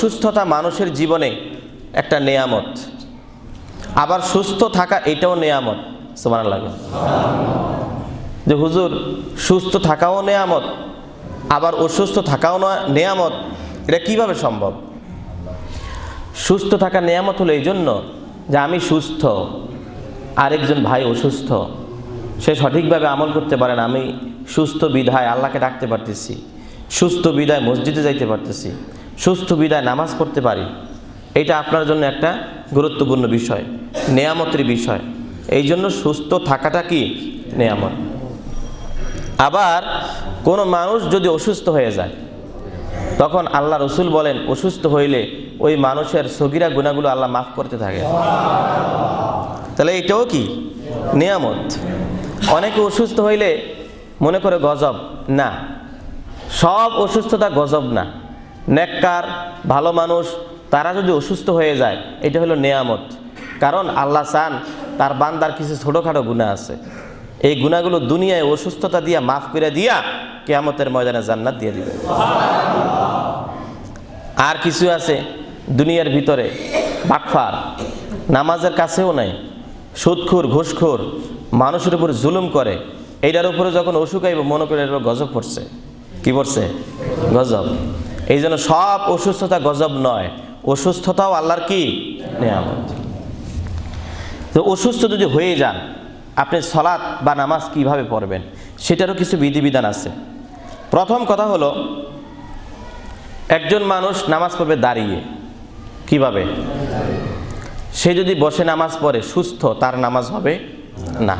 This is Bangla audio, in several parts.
অসুস্থতা মানুষের জীবনে একটা নেয়ামত, আবার সুস্থ থাকা এটাও নেয়ামত। সুবহানাল্লাহ। যে হুজুর সুস্থ থাকাও নেয়ামত, আবার অসুস্থ থাকাও নেয়ামত, এটা কিভাবে সম্ভব? সুস্থ থাকা নেয়ামত হলো এই জন্য যে আমি সুস্থ, আরেকজন ভাই অসুস্থ, সে সঠিকভাবে আমল করতে পারে না, আমি সুস্থ বিধায় আল্লাহকে ডাকতে পারতেছি, সুস্থ বিধায় মসজিদে যাইতে পারতেছি, সুস্থ বিধায় নামাজ পড়তে পারি। এটা আপনার জন্য একটা গুরুত্বপূর্ণ বিষয়, নেয়ামতের বিষয়। এই জন্য সুস্থ থাকাটা কি নেয়ামত। আবার কোনো মানুষ যদি অসুস্থ হয়ে যায়, তখন আল্লাহ রসুল বলেন অসুস্থ হইলে ওই মানুষের সগীরা গুনাহগুলো আল্লাহ মাফ করতে থাকে। তাহলে এটাও কি নেয়ামত। অনেকে অসুস্থ হইলে মনে করে গজব, না, সব অসুস্থতা গজব না। নেককার ভালো মানুষ তারা যদি অসুস্থ হয়ে যায়, এটা হলো নেয়ামত। কারণ আল্লাহ চান তার বান্দার কিছু ছোটোখাটো গুনাহ আছে, এই গুনাহগুলো দুনিয়ায় অসুস্থতা দিয়া মাফ করে দিয়া কিয়ামতের ময়দানে জান্নাত দিয়ে দিবে। আর কিছু আছে দুনিয়ার ভিতরে বাটফার, নামাজের কাছেও নাই, সুদখোর ঘুষখোর, মানুষের উপর জুলুম করে, এইটার উপরে যখন অসুখ আইব মনে করে এর গজব পড়ছে। কি পড়ছে? গজব। এই জন্য সব অসুস্থতা গজব নয়, অসুস্থতাও আল্লাহর কি নেয়ামত। তো অসুস্থ যদি হয়ে যান, আপনি সালাত বা নামাজ কিভাবে পড়বেন সেটারও কিছু বিধিবিধান আছে। প্রথম কথা হলো, একজন মানুষ নামাজ পড়বে দাঁড়িয়ে। কিভাবে? সে যদি বসে নামাজ পড়ে সুস্থ, তার নামাজ হবে না।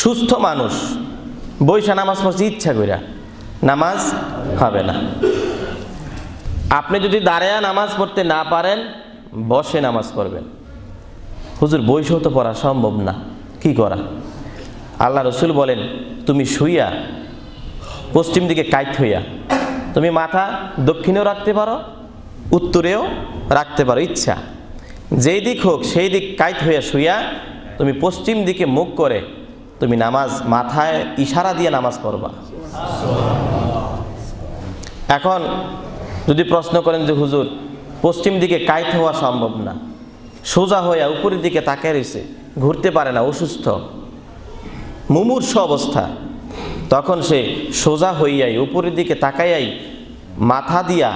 সুস্থ মানুষ বইসা নামাজ পড়ছে ইচ্ছা কইরা, নামাজ হবে না। আপনি যদি দাঁড়ায়া নামাজ পড়তে না পারেন, বসে নামাজ পড়বেন। হুজুর বইসেও তো পড়া সম্ভব না, কি করা? আল্লাহ রসুল বলেন তুমি শুইয়া পশ্চিম দিকে কাইত হইয়া, তুমি মাথা দক্ষিণেও রাখতে পারো, উত্তরেও রাখতে পারো, ইচ্ছা যেই দিক হোক সেই দিক কাইত হইয়া শুইয়া তুমি পশ্চিম দিকে মুখ করে তুমি নামাজ মাথায় ইশারা দিয়ে নামাজ পড়বা। এখন যদি প্রশ্ন করেন যে হুজুর পশ্চিম দিকে কাইত হওয়া সম্ভব না, সোজা হইয়া উপরের দিকে তাকিয়ে রয়েছে, ঘুরতে পারে না, অসুস্থ মুমূর্ষ অবস্থা, তখন সে সোজা হইয়াই উপরের দিকে তাকাইয়াই মাথা দিয়া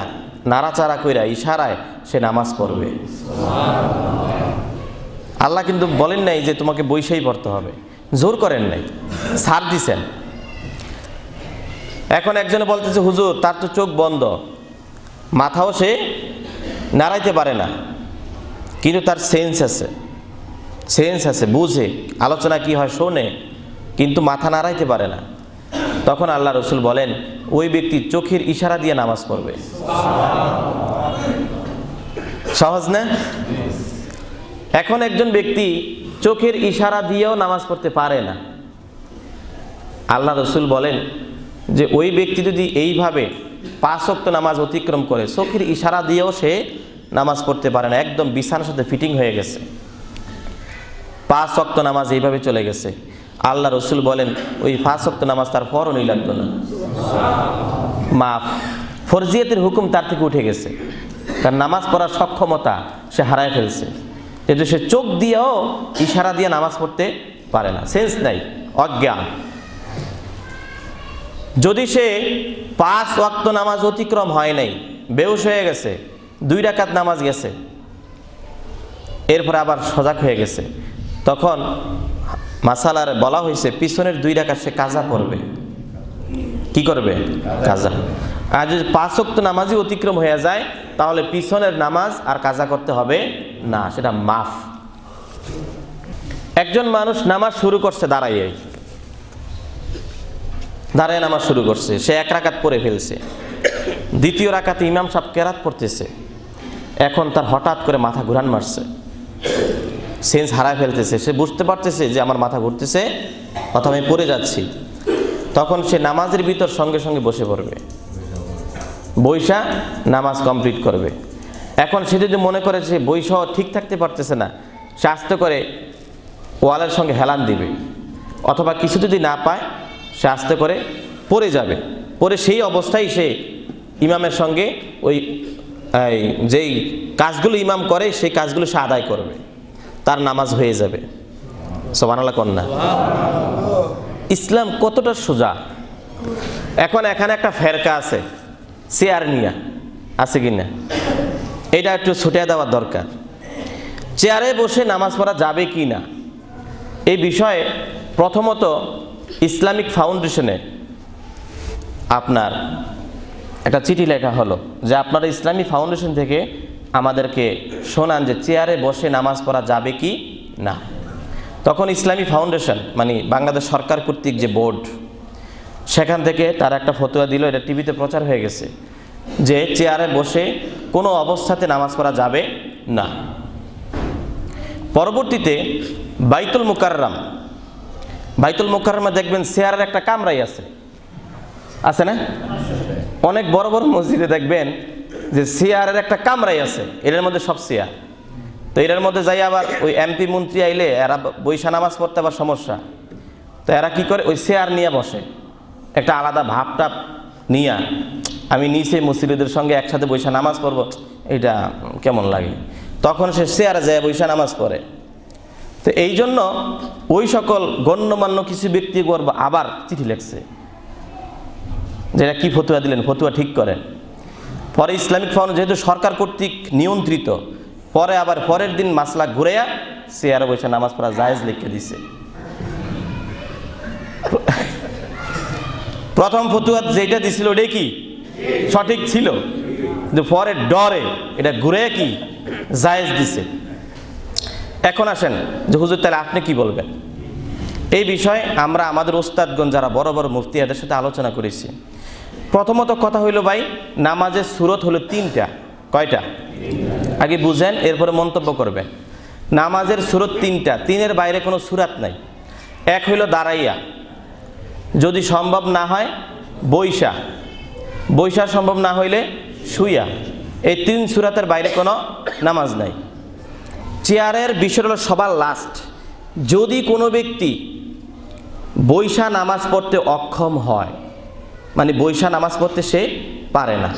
নাড়াচাড়া কইরা ইশারায় সে নামাজ পড়বে। আল্লাহ কিন্তু বলেন নাই যে তোমাকে বইসেই পড়তে হবে, জোর করেন নাই, ছাড় দিছেন। এখন একজনে বলতেছে হুজুর তার তো চোখ বন্ধ, মাথাও সে নাড়াইতে পারে না, কিন্তু তার সেন্স আছে, বুঝে আলোচনা কি হয় শোনে, কিন্তু মাথা নাড়াইতে পারে না। তখন আল্লাহ রসুল বলেন ওই ব্যক্তি চোখের ইশারা দিয়ে নামাজ পড়বে। সহজ না? এখন একজন ব্যক্তি চোখের ইশারা দিয়েও নামাজ পড়তে পারে না, আল্লাহ রসুল বলেন যে ওই ব্যক্তি যদি এইভাবে 5 ওয়াক্ত নামাজ অতিক্রম করে, চোখের ইশারা দিয়েও সে নামাজ পড়তে পারে না, একদম বিছানার সাথে ফিটিং হয়ে গেছে, 5 ওয়াক্ত নামাজ এইভাবে চলে গেছে, আল্লাহ রসুল বলেন ওই 5 ওয়াক্ত নামাজ তার ফরজই লাগতো না, মাফ, ফরজিয়াতের হুকুম তার থেকে উঠে গেছে, তার নামাজ পড়ার সক্ষমতা সে হারায় ফেলছে। কিন্তু সে চোখ দিয়েও ইশারা দিয়ে নামাজ পড়তে পারে না, সেন্স নাই, অজ্ঞান। যদি সে 5 ওয়াক্ত নামাজ অতিক্রম হয় নাই, বেহুশ হয়ে গেছে, 2 রাকাত নামাজ গেছে, এরপর আবার সজাগ হয়ে গেছে, তখন মাসালার বলা হয়েছে পিছনের 2 রাকাত সে কাজা পড়বে। কি করবে? কাজা। আর যদি 5 ওয়াক্ত নামাজই অতিক্রম হয়ে যায়, তাহলে পিছনের নামাজ আর কাজা করতে হবে না, সেটা মাফ। একজন মানুষ নামাজ শুরু করছে দাঁড়াইয়ে নামাজ শুরু করছে, সে 1 রাকাত পড়ে ফেলছে, 2য় রাকাতে ইমাম সাহেব কেরাত পড়তেছে, এখন তার হঠাৎ করে মাথা ঘুরান মারছে, সেন্স হারায় ফেলতেছে, সে বুঝতে পারতেছে যে আমার মাথা ঘুরতেছে অথবা আমি পড়ে যাচ্ছি, তখন সে নামাজের ভিতর সঙ্গে সঙ্গে বসে পড়বে, বৈশা নামাজ কমপ্লিট করবে। এখন সে যদি মনে করে যে বৈশাও ঠিক থাকতে পারতেছে না, সে আস্তে করে ওয়ালের সঙ্গে হেলান দিবে, অথবা কিছু যদি না পায় সে আস্তে করে পড়ে যাবে, পরে সেই অবস্থায় সে ইমামের সঙ্গে ওই যেই কাজগুলো ইমাম করে সেই কাজগুলো সে আদায় করবে, তার নামাজ হয়ে যাবে। সুবহানাল্লাহ কন্যা। ইসলাম কতটা সোজা। এখন এখানে একটা ফেরকা আছে চেয়ার নিয়া, আছে কি না? এটা একটু ছুটিয়ে দেওয়ার দরকার। চেয়ারে বসে নামাজ পড়া যাবে কি না এই বিষয়ে প্রথমত ইসলামিক ফাউন্ডেশনে আপনার একটা চিঠি লেখা হলো যে আপনারা ইসলামী ফাউন্ডেশন থেকে আমাদেরকে শোনান যে চেয়ারে বসে নামাজ পড়া যাবে কি না। তখন ইসলামী ফাউন্ডেশন মানে বাংলাদেশ সরকার কর্তৃক যে বোর্ড, সেখান থেকে তারা একটা ফতোয়া দিল, এটা টিভিতে প্রচার হয়ে গেছে যে চেয়ারে বসে কোনো অবস্থাতে নামাজ পড়া যাবে না। পরবর্তীতে বাইতুল মুকাররমে দেখবেন চেয়ারের একটা কামরাই আছে, আছে না? অনেক বড় বড় মসজিদে দেখবেন যে চেয়ারের একটা কামরাই আছে, এর মধ্যে সব চেয়ার। তো এর মধ্যে যাই আবার ওই এমপি মন্ত্রী আইলে এরা বৈশা নামাজ পড়তে আবার সমস্যা, তো এরা কি করে ওই চেয়ার নিয়ে বসে, একটা আলাদা ভাবটাপ নিয়ে আমি নিচে মসজিদের সঙ্গে একসাথে বৈশা নামাজ পড়বো, এটা কেমন লাগে, তখন সে চেয়ারে যায় বৈশা নামাজ পড়ে। তো এই জন্য ওই সকল গণ্যমান্য কিছু ব্যক্তি করবো আবার চিঠি লেখছে যেটা কি ফতুয়া দিলেন, ফতুয়া ঠিক করেন। পরে ইসলামিক ফাউন্ডেশন যেহেতু সরকার কর্তৃক নিয়ন্ত্রিত, পরে আবার পরের দিন মাসলা ঘুরেয়া চেয়ারে বসে নামাজ পড়া জায়েজ লিখে দিছে। প্রথম ফতুয়া যেটা দিছিল ওটাই কি সঠিক ছিল, কিন্তু পরে ডরে এটা ঘুরে কি জায়েজ দিছে। এখন আসেন যে হুজুর তাহলে আপনি কি বলবেন এই বিষয়ে? আমরা আমাদের ওস্তাদগণ যারা বড় বড় মুফতি এদের সাথে আলোচনা করেছি। প্রথমত কথা হইল ভাই, নামাজের সুরত হলো তিনটা। কয়টা? আগে বুঝেন, এরপরে মন্তব্য করবেন। নামাজের সুরত তিনটা, তিনের বাইরে কোনো সুরাত নাই। এক হইল দাঁড়াইয়া, যদি সম্ভব না হয় বৈশা সম্ভব না হইলে শুইয়া, এই তিন সুরাতের বাইরে কোনো নামাজ নাই। চেয়ারের বিষয় হলো সবার লাস্ট। যদি কোনো ব্যক্তি বৈশা নামাজ পড়তে অক্ষম হয়, মানে বৈশা নামাজ পড়তে সে পারে না,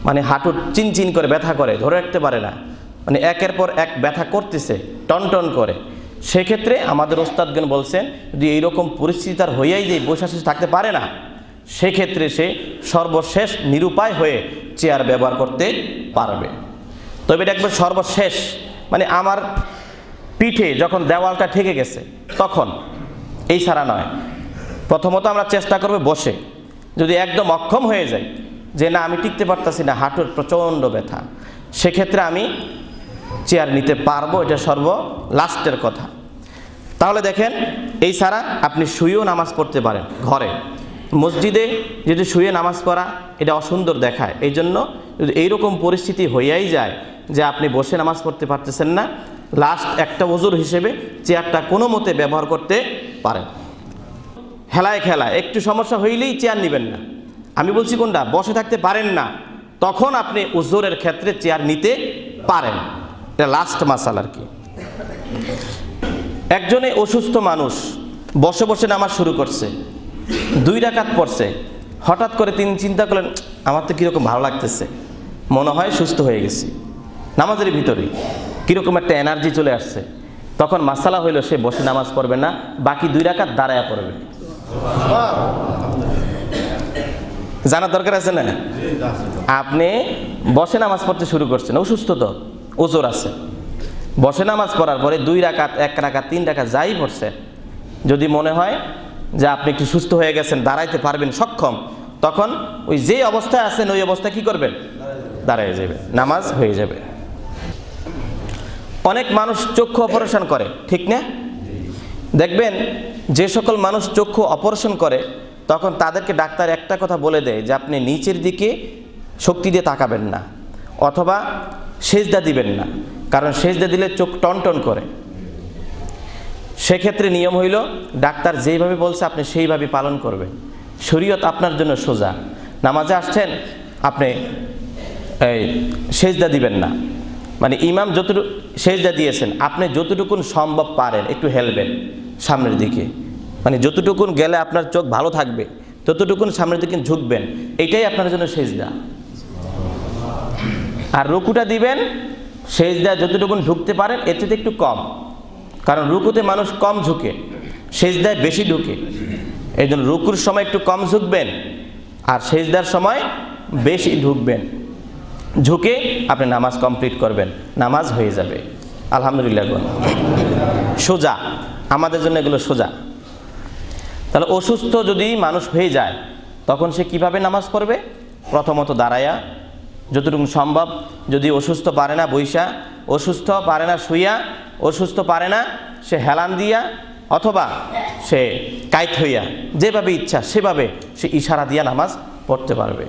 মানে হাঁটু চিনচিন করে ব্যথা করে, ধরে রাখতে পারে না, মানে একের পর এক ব্যথা করতেছে, টনটন করে, সেক্ষেত্রে আমাদের ওস্তাদগণ বলছেন যদি এইরকম পরিস্থিতি তার হইয়াই যে বৈশা শেষে থাকতে পারে না, সেক্ষেত্রে সে সর্বশেষ নিরুপায় হয়ে চেয়ার ব্যবহার করতে পারবে। তবে এটা একবার সর্বশেষ, মানে আমার পিঠে যখন দেওয়ালটা ঠেকে গেছে তখন, এই ছাড়া নয়। প্রথমত আমরা চেষ্টা করব বসে, যদি একদম অক্ষম হয়ে যায় যে না আমি টিকতে পারতাছি না, হাঁটুর প্রচণ্ড ব্যথা, সেক্ষেত্রে আমি চেয়ার নিতে পারবো, এটা সর্ব লাস্টের কথা। তাহলে দেখেন, এই ছাড়া আপনি শুয়েও নামাজ পড়তে পারেন ঘরে। মসজিদে যদি শুয়ে নামাজ পড়া এটা অসুন্দর দেখায়, এই জন্য যদি এইরকম পরিস্থিতি হইয়াই যায় যে আপনি বসে নামাজ পড়তে পারতেছেন না, লাস্ট একটা ওজুর হিসেবে চেয়ারটা কোনো মতে ব্যবহার করতে পারেন। হেলায় খেলায় একটু সমস্যা হইলেই চেয়ার নেবেন না। আমি বলছি কোনটা, বসে থাকতে পারেন না, তখন আপনি উজুরের ক্ষেত্রে চেয়ার নিতে পারেন। এটা লাস্ট মাসাল আর কি। একজনে অসুস্থ মানুষ বসে বসে নামাজ শুরু করছে, 2 রাকাত পড়ছে, হঠাৎ করে তিনি চিন্তা করলেন আমার তো কীরকম ভালো লাগতেছে, মনে হয় সুস্থ হয়ে গেছি, নামাজের ভিতরেই কীরকম একটা এনার্জি চলে আসছে, তখন মাসালা হইল সে বসে নামাজ পড়বে না, বাকি 2 রাকাত দাঁড়ায়া পড়বে। জানার দরকার আছে না? আপনি বসে নামাজ পড়তে শুরু করছেন, অসুস্থ তো, ওজোর আছে, বসে নামাজ পড়ার পরে 2 রাকাত 1 রাকাত 3 রাকাত যাই পড়ছে, যদি মনে হয় যে আপনি একটু সুস্থ হয়ে গেছেন, দাঁড়াইতে পারবেন, সক্ষম, তখন ওই যে অবস্থায় আছেন ওই অবস্থায় কি করবেন? দাঁড়ায় যাবে, নামাজ হয়ে যাবে। অনেক মানুষ চক্ষু অপারেশন করে, ঠিক না? দেখবেন যে সকল মানুষ চক্ষু অপারেশন করে তখন তাদেরকে ডাক্তার একটা কথা বলে দেয় যে আপনি নিচের দিকে শক্তি দিয়ে তাকাবেন না, অথবা সেজদা দিবেন না, কারণ সেজদা দিলে চোখ টনটন করে। সেক্ষেত্রে নিয়ম হইল ডাক্তার যেইভাবে বলছে আপনি সেইভাবে পালন করবেন। শরীয়ত আপনার জন্য সোজা। নামাজে আসছেন, আপনি সেজদা দিবেন না, মানে ইমাম যতটুকু সেজদা দিয়েছেন আপনি যতটুকুন সম্ভব পারেন একটু হেলবেন সামনের দিকে, মানে যতটুকুন গেলে আপনার চোখ ভালো থাকবে ততটুকুন সামনের দিকে ঝুঁকবেন, এটাই আপনার জন্য সেজদা। আর রুকুটা দিবেন সেজদায় যতটুকু ঢুকতে পারেন এর থেকে একটু কম, কারণ রুকুতে মানুষ কম ঝুঁকে, সেজদায় বেশি ঢুকে। এই জন্য রুকুর সময় একটু কম ঝুঁকবেন আর সেজদার সময় বেশি ঢুকবেন, ঝুঁকে আপনি নামাজ কমপ্লিট করবেন, নামাজ হয়ে যাবে। আলহামদুলিল্লাহ। সোজা, আমাদের জন্য এগুলো সোজা। তাহলে অসুস্থ যদি মানুষ হয়ে যায় তখন সে কিভাবে নামাজ পড়বে? প্রথমত দাঁড়ায়া যতটুকু সম্ভব, যদি অসুস্থ পারে না বইসা, অসুস্থ পারে না শুইয়া, অসুস্থ পারে না সে হেলান দিয়া, অথবা সে কাইত হইয়া, যেভাবে ইচ্ছা সেভাবে সে ইশারা দিয়া নামাজ পড়তে পারবে।